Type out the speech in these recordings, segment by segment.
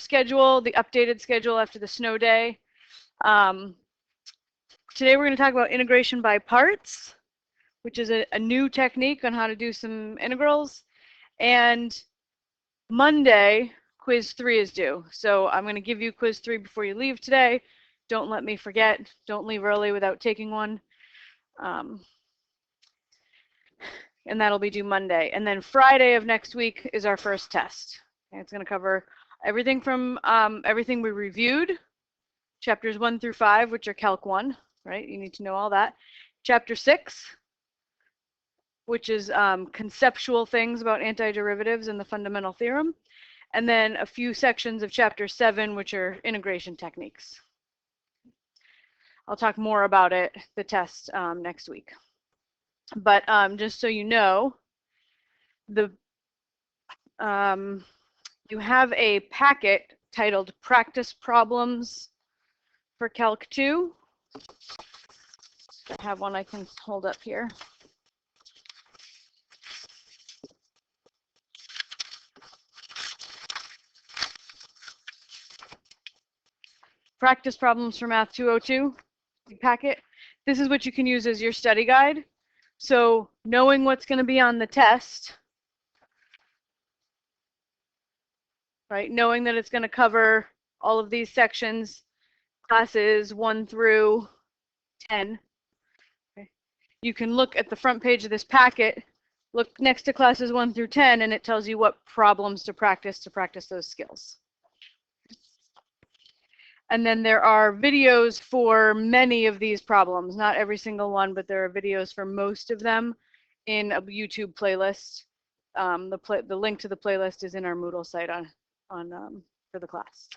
schedule, the updated schedule after the snow day. Today we're going to talk about integration by parts, which is a new technique on how to do some integrals. And Monday, quiz 3 is due. So I'm going to give you quiz 3 before you leave today. Don't let me forget. Don't leave early without taking one. And that'll be due Monday. And then Friday of next week is our first test. Okay, it's going to cover everything from everything we reviewed, chapters 1 through 5, which are Calc 1, right? You need to know all that. Chapter 6, which is conceptual things about antiderivatives and the fundamental theorem. And then a few sections of chapter 7, which are integration techniques. I'll talk more about it, the test, next week. But just so you know, you have a packet titled Practice Problems for Calc 2. I have one I can hold up here. Practice Problems for Math 202 packet. This is what you can use as your study guide. So knowing what's going to be on the test, right? Knowing that it's going to cover all of these sections, classes 1 through 10. Okay. You can look at the front page of this packet, look next to classes 1 through 10, and it tells you what problems to practice those skills. And then there are videos for many of these problems, not every single one, but there are videos for most of them in a YouTube playlist. The link to the playlist is in our Moodle site for the class.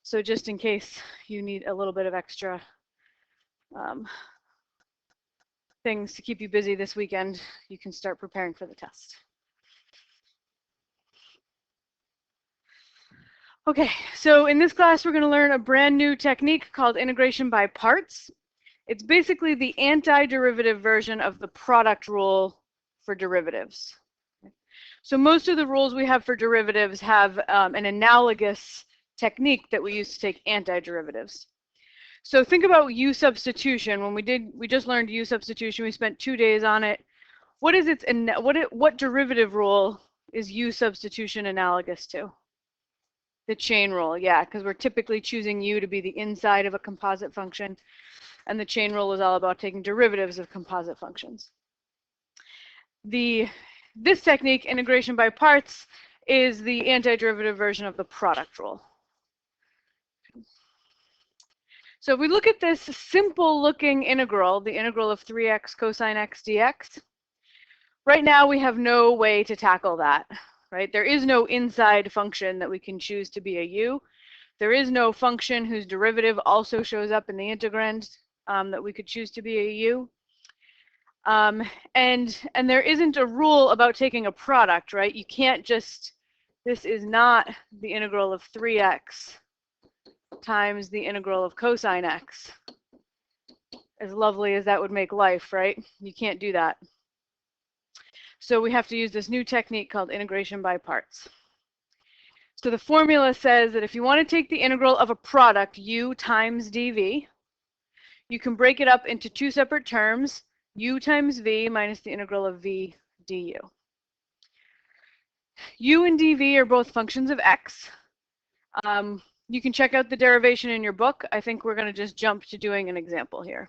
So just in case you need a little bit of extra things to keep you busy this weekend, you can start preparing for the test. Okay, so in this class, we're going to learn a brand new technique called integration by parts. It's basically the antiderivative version of the product rule for derivatives. So most of the rules we have for derivatives have an analogous technique that we use to take antiderivatives. So think about U substitution. When we just learned U substitution, we spent 2 days on it. What derivative rule is U substitution analogous to? The chain rule, yeah, because we're typically choosing U to be the inside of a composite function, and the chain rule is all about taking derivatives of composite functions. This technique, integration by parts, is the antiderivative version of the product rule. So if we look at this simple looking integral, the integral of 3x cosine x dx, right now we have no way to tackle that. Right? There is no inside function that we can choose to be a u. There is no function whose derivative also shows up in the integrand that we could choose to be a u. And there isn't a rule about taking a product, right? You can't just, this is not the integral of 3x times the integral of cosine x. As lovely as that would make life, right? You can't do that. So we have to use this new technique called integration by parts. So the formula says that if you want to take the integral of a product, u times dv, you can break it up into 2 separate terms, u times v minus the integral of v du. U and dv are both functions of x. You can check out the derivation in your book. I think we're going to just jump to doing an example here.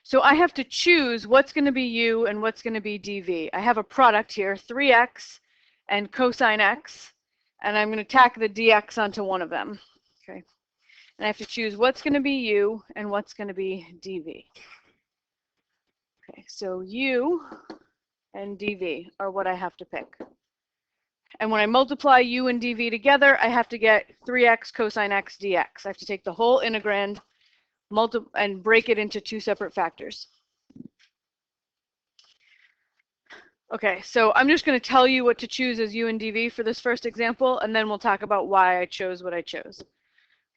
So I have to choose what's going to be u and what's going to be dv. I have a product here, 3x and cosine x, and I'm going to tack the dx onto one of them. Okay, and I have to choose what's going to be u and what's going to be dv. Okay, so u and dv are what I have to pick. And when I multiply u and dv together, I have to get 3x cosine x dx. I have to take the whole integrand and break it into 2 separate factors. Okay, so I'm just going to tell you what to choose as u and dv for this first example, and then we'll talk about why I chose what I chose.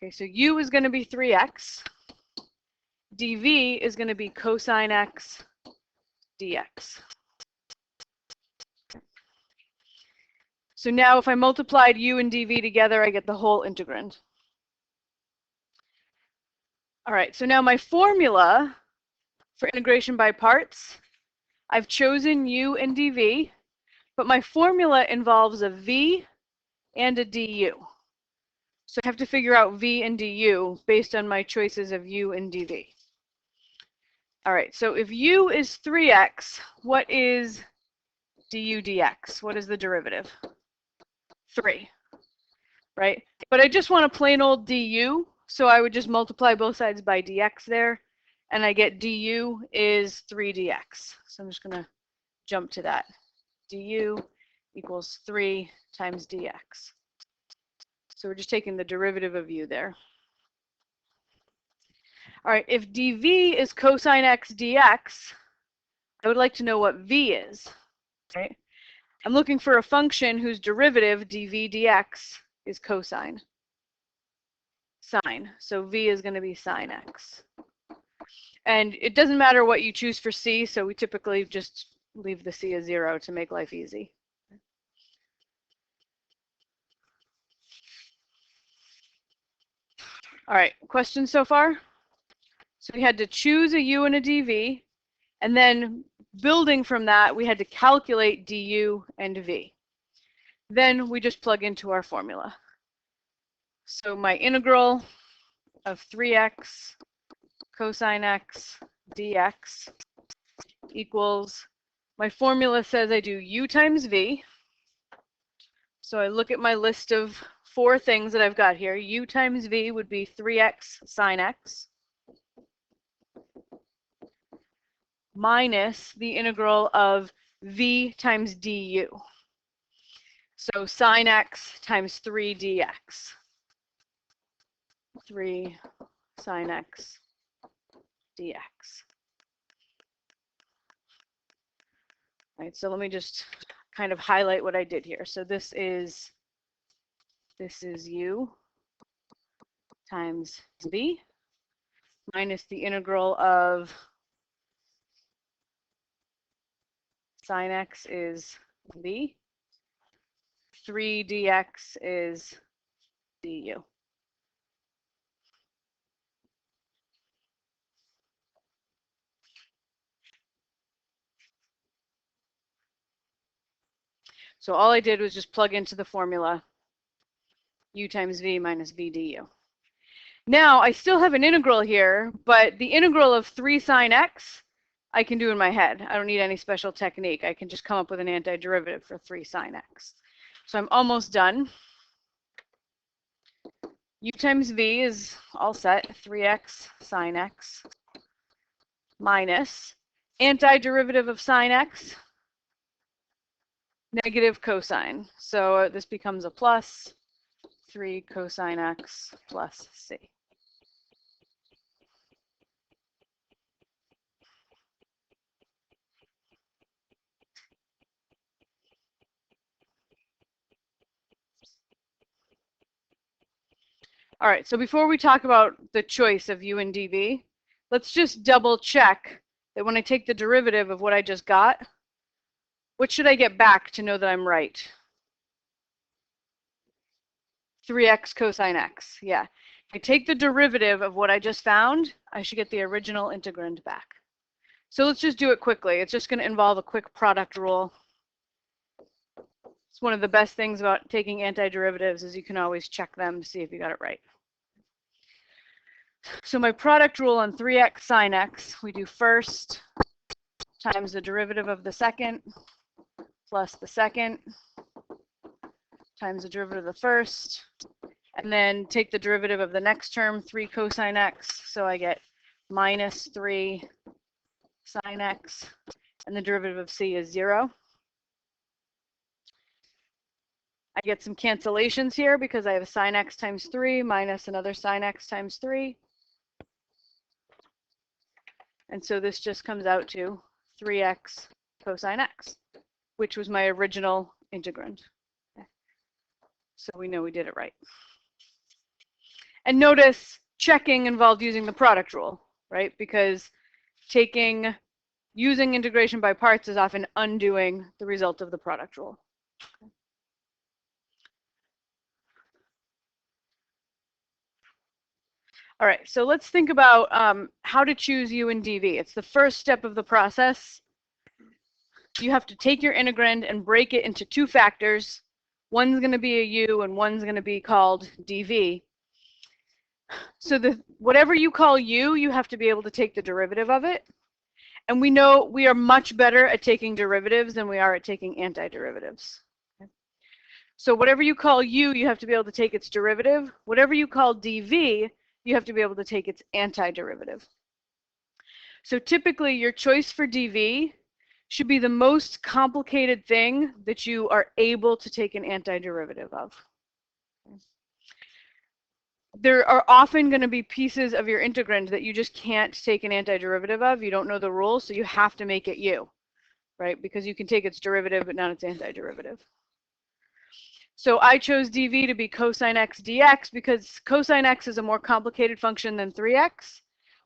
Okay, so u is going to be 3x. dv is going to be cosine x dx. So now if I multiplied u and dv together, I get the whole integrand. All right, so now my formula for integration by parts, I've chosen u and dv, but my formula involves a v and a du. So I have to figure out v and du based on my choices of u and dv. All right, so if u is 3x, what is du dx? What is the derivative? 3, right? But I just want a plain old du, so I would just multiply both sides by dx there, and I get du is 3 dx. So I'm just going to jump to that. Du equals 3 times dx. So we're just taking the derivative of u there. All right, if dv is cosine x dx, I would like to know what v is. Right? I'm looking for a function whose derivative, dv dx, is cosine. Sine. So v is going to be sine x. And it doesn't matter what you choose for c, so we typically just leave the c as 0 to make life easy. All right, questions so far? So we had to choose a u and a dv, and then building from that, we had to calculate du and v. Then we just plug into our formula. So my integral of 3x cosine x dx equals, my formula says I do u times v. So I look at my list of 4 things that I've got here. U times v would be 3x sine x minus the integral of v times du. So sine x times 3 dx. 3 sine x dx. All right, so let me just kind of highlight what I did here. So this is u times v minus the integral of sine x is v. 3 dx is du. So all I did was just plug into the formula u times v minus v du. Now I still have an integral here, but the integral of 3 sine x I can do in my head. I don't need any special technique. I can just come up with an antiderivative for 3 sine x. So I'm almost done. U times v is all set, 3x sine x minus antiderivative of sine x, negative cosine. So this becomes a plus 3 cosine x plus c. All right, so before we talk about the choice of u and dv, let's just double check that when I take the derivative of what I just got, what should I get back to know that I'm right? 3x cosine x, yeah. If I take the derivative of what I just found, I should get the original integrand back. So let's just do it quickly. It's just going to involve a quick product rule. It's one of the best things about taking antiderivatives is you can always check them to see if you got it right. So my product rule on 3x sine x, we do first times the derivative of the second plus the second times the derivative of the first, and then take the derivative of the next term, 3 cosine x, so I get minus 3 sine x, and the derivative of c is 0. I get some cancellations here because I have sine x times 3 minus another sine x times 3. And so this just comes out to 3x cosine x, which was my original integrand. So we know we did it right. And notice checking involved using the product rule, right? Because using integration by parts is often undoing the result of the product rule. All right, so let's think about how to choose u and dv. It's the first step of the process. You have to take your integrand and break it into two factors. One's going to be a u and one's going to be called dv. So whatever you call u, you have to be able to take the derivative of it. And we know we are much better at taking derivatives than we are at taking antiderivatives. So whatever you call u, you have to be able to take its derivative. Whatever you call dv, you have to be able to take its antiderivative. So typically your choice for dv should be the most complicated thing that you are able to take an antiderivative of. There are often going to be pieces of your integrand that you just can't take an antiderivative of. You don't know the rules, so you have to make it u, right? Because you can take its derivative, but not its antiderivative. So I chose dv to be cosine x dx because cosine x is a more complicated function than 3x,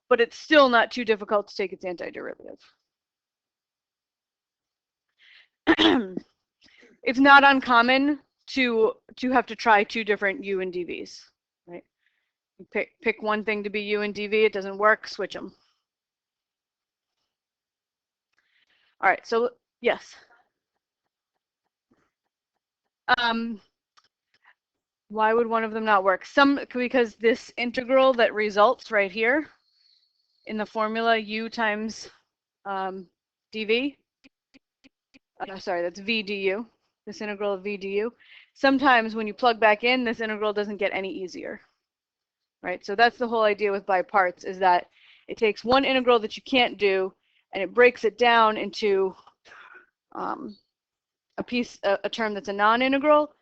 but it's still not too difficult to take its antiderivative. It's not uncommon to have to try two different u and dv's, right? You pick one thing to be u and dv, it doesn't work, switch them. All right, so yes. Why would one of them not work? Because this integral that results right here in the formula u times dv, sorry, that's v du, this integral of v du. Sometimes when you plug back in, this integral doesn't get any easier, right? So that's the whole idea with by parts, is that it takes one integral that you can't do, and it breaks it down into a term that's a non-integral,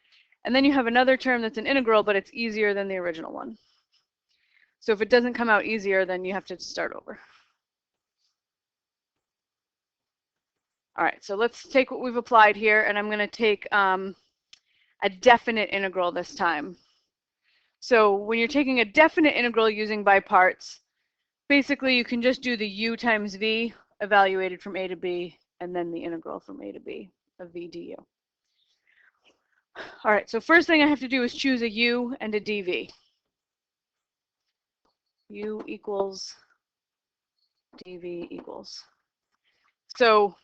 and then you have another term that's an integral, but it's easier than the original one. So if it doesn't come out easier, then you have to start over. All right, so let's take what we've applied here, and I'm going to take a definite integral this time. So when you're taking a definite integral using by parts, basically you can just do the u times v evaluated from a to b, and then the integral from a to b of v du. All right, so first thing I have to do is choose a u and a dv. U equals dv equals. So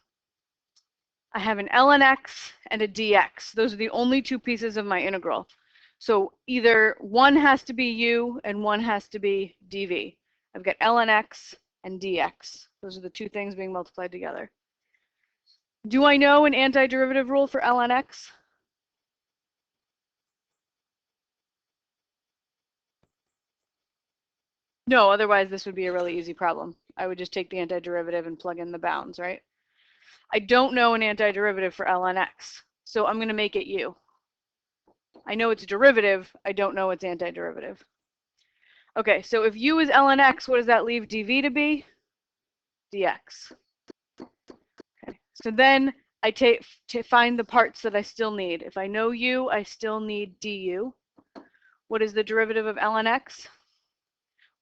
I have an ln x and a dx. Those are the only two pieces of my integral. So either one has to be u and one has to be dv. I've got ln x and dx. Those are the two things being multiplied together. Do I know an antiderivative rule for ln x? No, otherwise this would be a really easy problem. I would just take the antiderivative and plug in the bounds, right? I don't know an antiderivative for ln x, so I'm going to make it u. I know its derivative, I don't know its antiderivative. Okay, so if u is ln x, what does that leave dv to be? Dx. Okay, so then I find the parts that I still need. If I know u, I still need du. What is the derivative of ln x?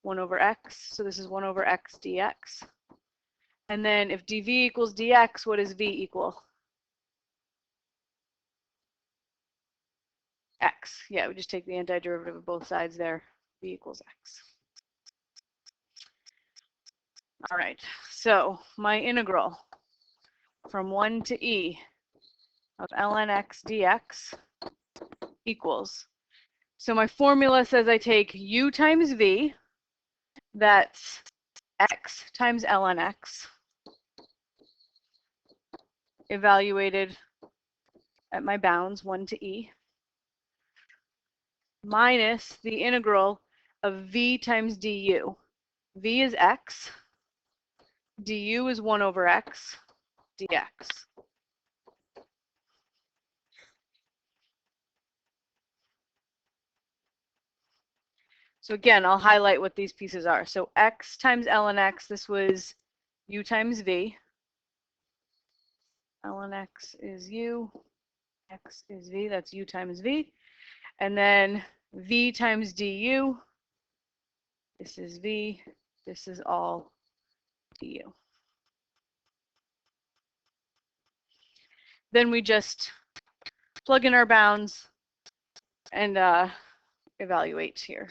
1 over x, so this is 1 over x dx. And then if dv equals dx, what does v equal? X. Yeah, we just take the antiderivative of both sides there. V equals x. All right, so my integral from 1 to e of ln x dx equals. So my formula says I take u times v, that's x times ln x, evaluated at my bounds 1 to e, minus the integral of v times du. V is x, du is 1 over x dx. So again, I'll highlight what these pieces are. So x times ln x, this was u times v. Ln x is u, x is v, that's u times v. And then v times du, this is v, this is all du. Then we just plug in our bounds and evaluate here.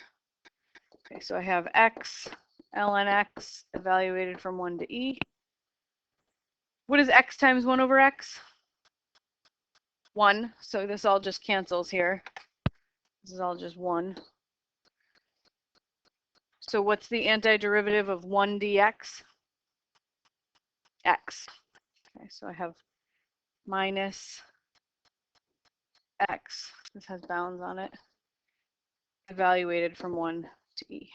Okay, so I have x, ln x evaluated from 1 to e. What is x times 1 over x? 1. So this all just cancels here. This is all just 1. So what's the antiderivative of 1 dx? X. Okay, so I have minus x. This has bounds on it. Evaluated from 1 to e.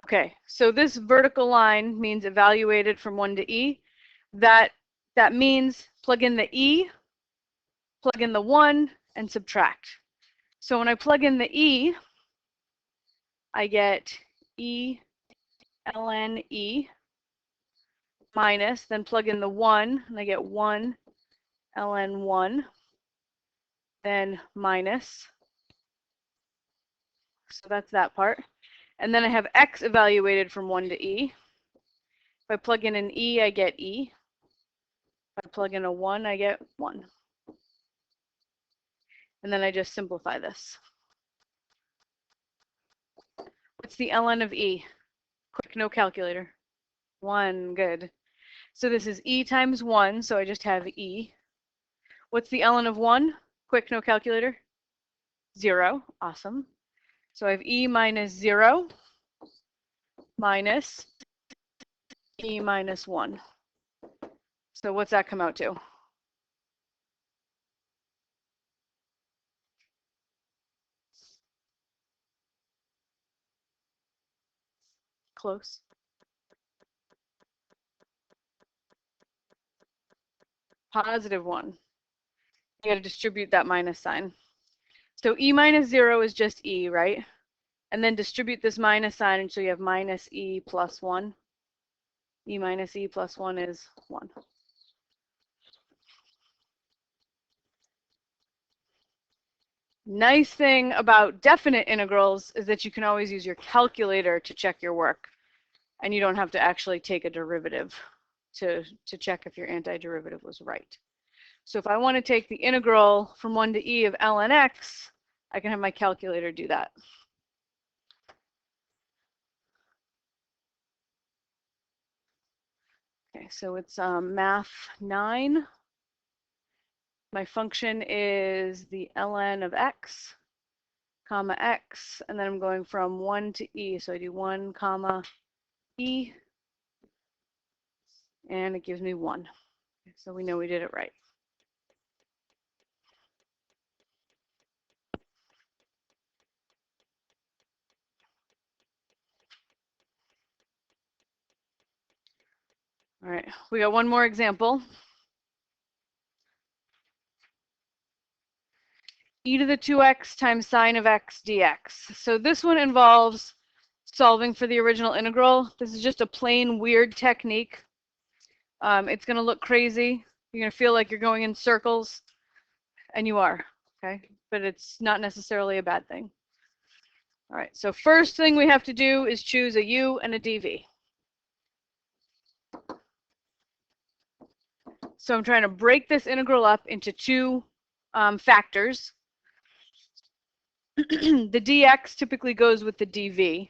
Okay, so this vertical line means evaluated from 1 to e. That means plug in the e, plug in the 1, and subtract. So when I plug in the e, I get e ln e minus, then plug in the 1, and I get 1 ln 1, then minus. So that's that part. And then I have x evaluated from 1 to e. If I plug in an e, I get e. If I plug in a 1, I get 1. And then I just simplify this. What's the ln of e? Quick, no calculator. 1, good. So this is e times 1, so I just have e. What's the ln of 1? Quick, no calculator. 0, awesome. So I have e minus 0 minus e minus 1. So what's that come out to? Close. Positive 1. You got to distribute that minus sign. So e minus 0 is just e, right? And then distribute this minus sign until you have minus e plus 1. E minus e plus 1 is 1. Nice thing about definite integrals is that you can always use your calculator to check your work. And you don't have to actually take a derivative to check if your antiderivative was right. So if I want to take the integral from 1 to e of ln x, I can have my calculator do that. Okay, so it's math 9. My function is the ln of x, comma x, and then I'm going from 1 to e. So I do 1, comma e, and it gives me 1. So we know we did it right. All right, we got one more example. E to the 2x times sine of x dx. So this one involves solving for the original integral. This is just a plain weird technique. It's going to look crazy. You're going to feel like you're going in circles, and you are, okay? But it's not necessarily a bad thing. All right, so first thing we have to do is choose a u and a dv. So I'm trying to break this integral up into two factors. The dx typically goes with the dv,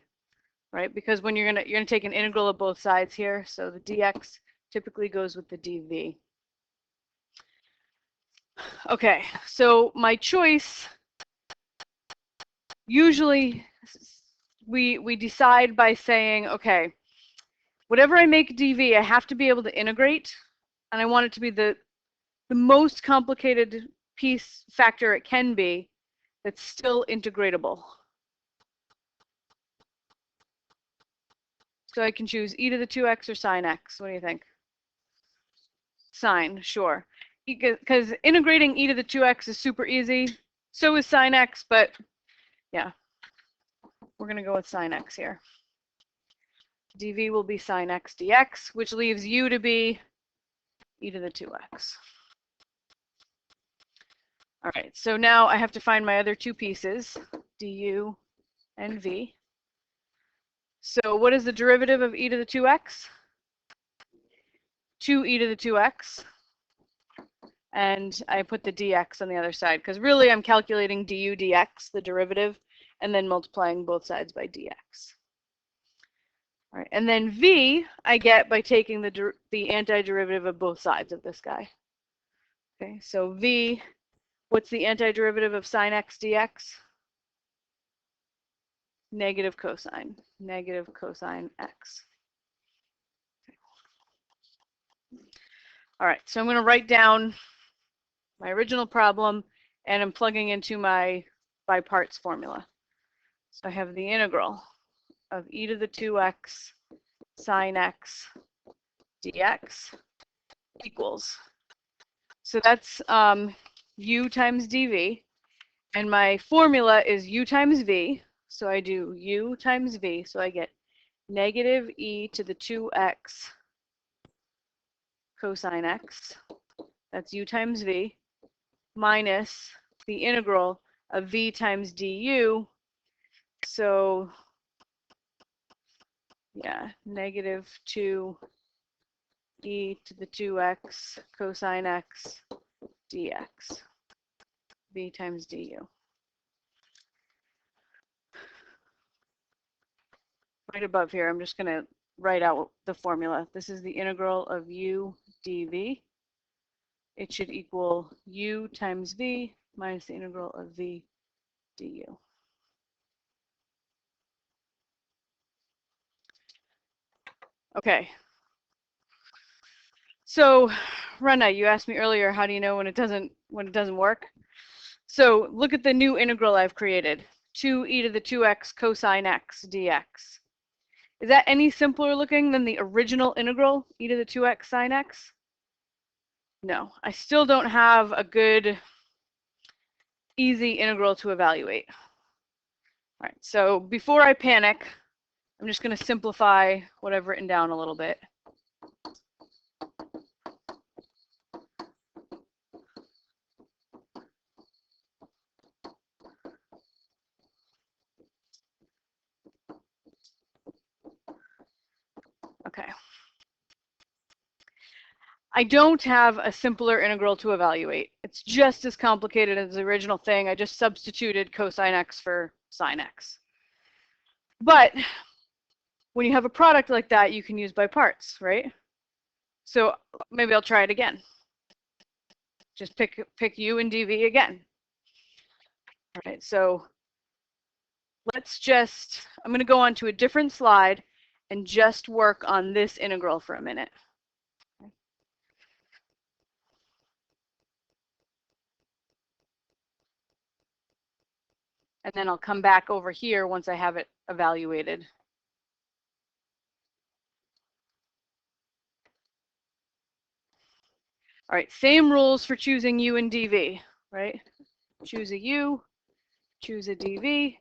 right? Because when you're gonna take an integral of both sides here, so the dx typically goes with the dv. Okay, so my choice, usually we decide by saying, okay, whatever I make dv, I have to be able to integrate, and I want it to be the most complicated factor it can be that's still integratable. So I can choose e to the 2x or sine x. What do you think? Sine, sure. Because integrating e to the 2x is super easy. So is sine x, but yeah, we're going to go with sine x here. dv will be sine x dx, which leaves u to be e to the 2x. All right, so now I have to find my other two pieces, du and v. So what is the derivative of e to the 2x? 2e to the 2x. and I put the dx on the other side, because really I'm calculating du dx, the derivative, and then multiplying both sides by dx. All right, and then v I get by taking the antiderivative of both sides of this guy. Okay, so v, what's the antiderivative of sine x dx? Negative cosine x. All right, so I'm going to write down my original problem, and I'm plugging into my by parts formula. So I have the integral of e to the 2x sine x dx equals, so that's u times dv, and my formula is u times v, so I do u times v, so I get negative e to the 2x cosine x, that's u times v, minus the integral of v times du, so yeah, negative 2 e to the 2x cosine x dx, v times du. Right above here, I'm just going to write out the formula. This is the integral of u dv. It should equal u times v minus the integral of v du. Okay. So, Rana, you asked me earlier, how do you know when it doesn't work? So look at the new integral I've created, 2 e to the 2x cosine x dx. Is that any simpler looking than the original integral, e to the 2x sine x? No, I still don't have a good, easy integral to evaluate. All right, so before I panic, I'm just going to simplify what I've written down a little bit. Okay. I don't have a simpler integral to evaluate. It's just as complicated as the original thing. I just substituted cosine x for sine x. But when you have a product like that, you can use by parts, right? So maybe I'll try it again. Just pick u and dv again. All right, so I'm going to go on to a different slide and just work on this integral for a minute. And then I'll come back over here once I have it evaluated. All right, same rules for choosing u and dv, right? Choose a u, choose a dv.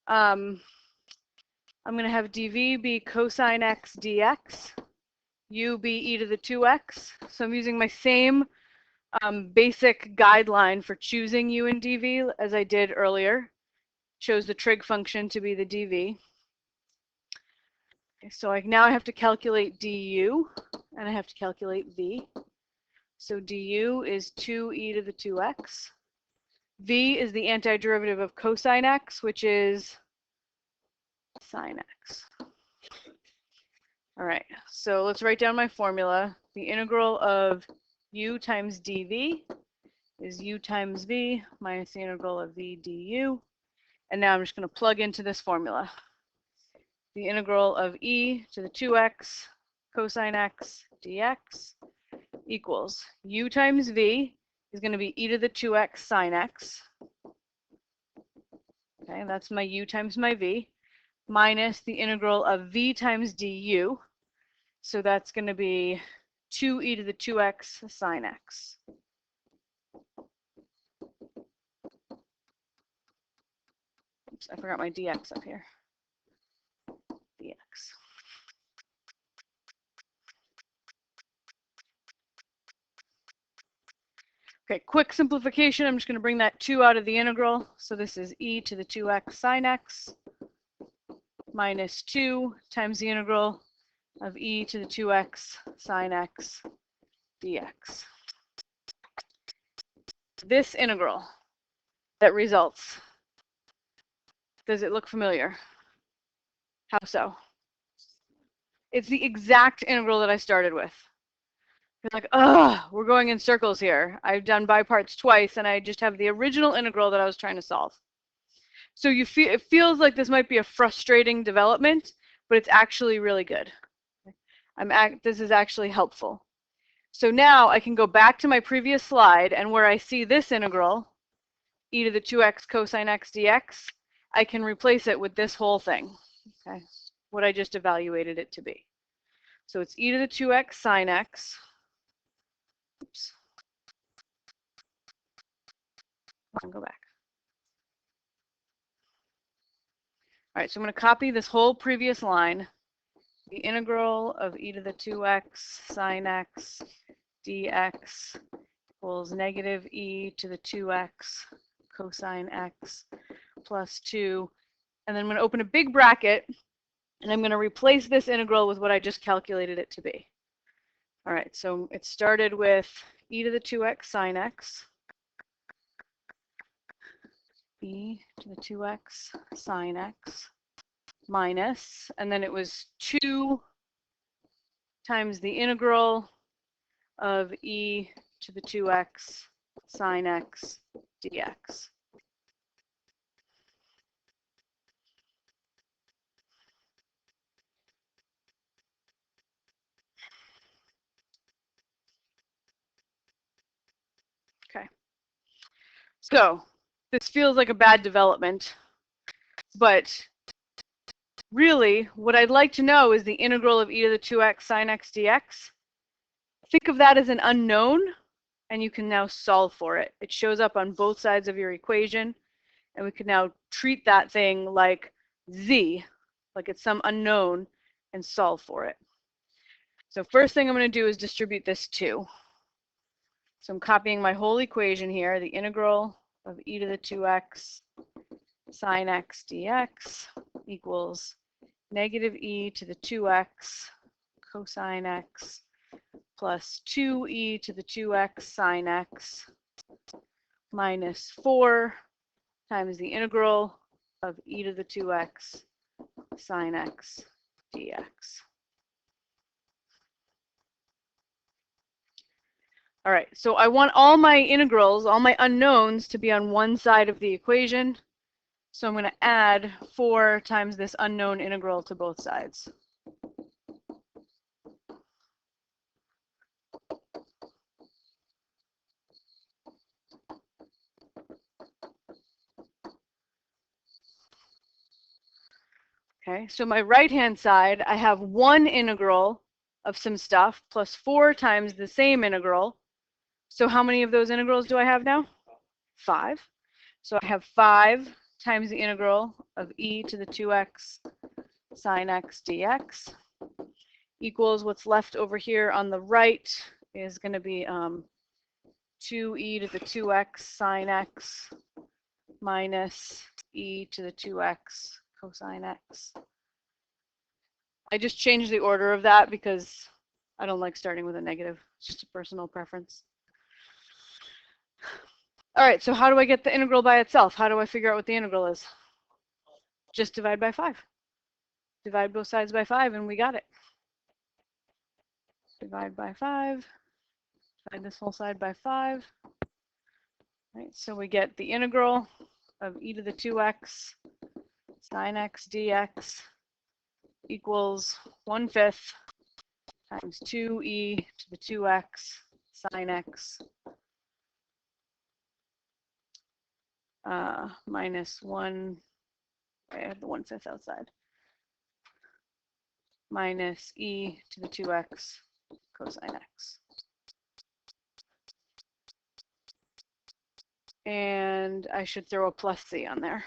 I'm going to have dv be cosine x dx, u be e to the 2x. So I'm using my same basic guideline for choosing u and dv as I did earlier. Chose the trig function to be the dv. Okay, so now I have to calculate du, and I have to calculate v. So du is 2e to the 2x. V is the antiderivative of cosine x, which is sine x. All right, so let's write down my formula. The integral of u times dv is u times v minus the integral of v du. And now I'm just going to plug into this formula. The integral of e to the 2x cosine x dx equals u times v is going to be e to the 2x sine x. Okay, that's my u times my v, minus the integral of v times du. So that's going to be 2e to the 2x sine x. Oops, I forgot my dx up here. Dx. Okay, quick simplification. I'm just going to bring that 2 out of the integral. So this is e to the 2x sine x minus 2 times the integral of e to the 2x sine x dx. this integral that results. Does it look familiar? How so? It's the exact integral that I started with. It's like, ugh, we're going in circles here. I've done by parts twice, and I just have the original integral that I was trying to solve. So it feels like this might be a frustrating development, but it's actually really good. This is actually helpful. So now I can go back to my previous slide, and where I see this integral, e to the 2x cosine x dx, I can replace it with this whole thing, okay, what I just evaluated it to be. So it's e to the 2x sine x. Oops. I'll go back. All right, so I'm going to copy this whole previous line. The integral of e to the 2x sine x dx equals negative e to the 2x cosine x plus 2. And then I'm going to open a big bracket, and I'm going to replace this integral with what I just calculated it to be. All right, so it started with e to the 2x sine x, e to the 2x sine x minus, and then it was 2 times the integral of e to the 2x sine x dx. Okay. So this feels like a bad development, but really what I'd like to know is the integral of e to the 2x sine x dx. Think of that as an unknown, and you can now solve for it. It shows up on both sides of your equation, and we can now treat that thing like z, like it's some unknown, and solve for it. So first thing I'm going to do is distribute this 2. So I'm copying my whole equation here, the integral of e to the 2x sine x dx equals negative e to the 2x cosine x plus 2e to the 2x sine x minus 4 times the integral of e to the 2x sine x dx. All right, so I want all my integrals, all my unknowns, to be on one side of the equation. So I'm going to add 4 times this unknown integral to both sides. Okay, so my right-hand side, I have one integral of some stuff plus 4 times the same integral. So how many of those integrals do I have now? 5. So I have 5 times the integral of e to the 2x sine x dx equals what's left over here on the right is going to be 2e to the 2x sine x minus e to the 2x cosine x. I just changed the order of that because I don't like starting with a negative. It's just a personal preference. All right, so how do I get the integral by itself? How do I figure out what the integral is? Just divide by 5. Divide both sides by 5, and we got it. Divide by 5. Divide this whole side by 5. Right, so we get the integral of e to the 2x sine x dx equals 1/5 times 2e to the 2x sine x minus 1, I have the 1/5 outside, minus e to the 2x cosine x. And I should throw a plus c on there.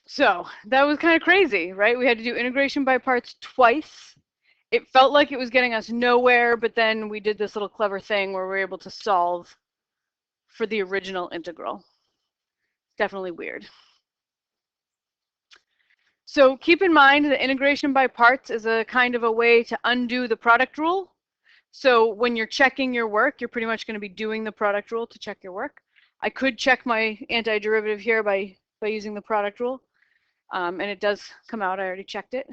So that was kind of crazy, right? We had to do integration by parts twice. it felt like it was getting us nowhere, but then we did this little clever thing where we were able to solve for the original integral. Definitely weird. So keep in mind that integration by parts is a kind of a way to undo the product rule. So when you're checking your work, you're pretty much going to be doing the product rule to check your work. I could check my antiderivative here by using the product rule, and it does come out. I already checked it.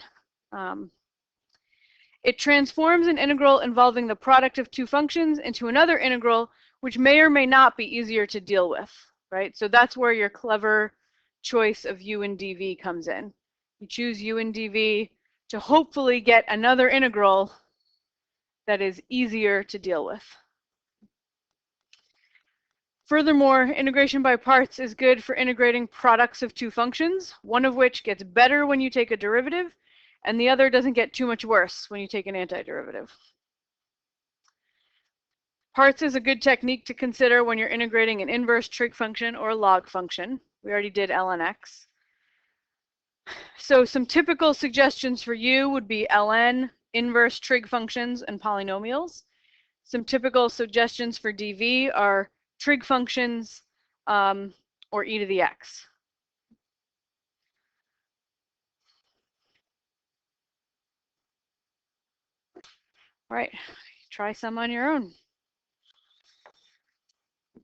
It transforms an integral involving the product of two functions into another integral, which may or may not be easier to deal with, right? So that's where your clever choice of u and dv comes in. You choose u and dv to hopefully get another integral that is easier to deal with. Furthermore, integration by parts is good for integrating products of two functions, one of which gets better when you take a derivative, and the other doesn't get too much worse when you take an antiderivative. Parts is a good technique to consider when you're integrating an inverse trig function or a log function. We already did ln x. So some typical suggestions for you would be ln, inverse trig functions, and polynomials. Some typical suggestions for dv are trig functions or e to the x. All right, try some on your own.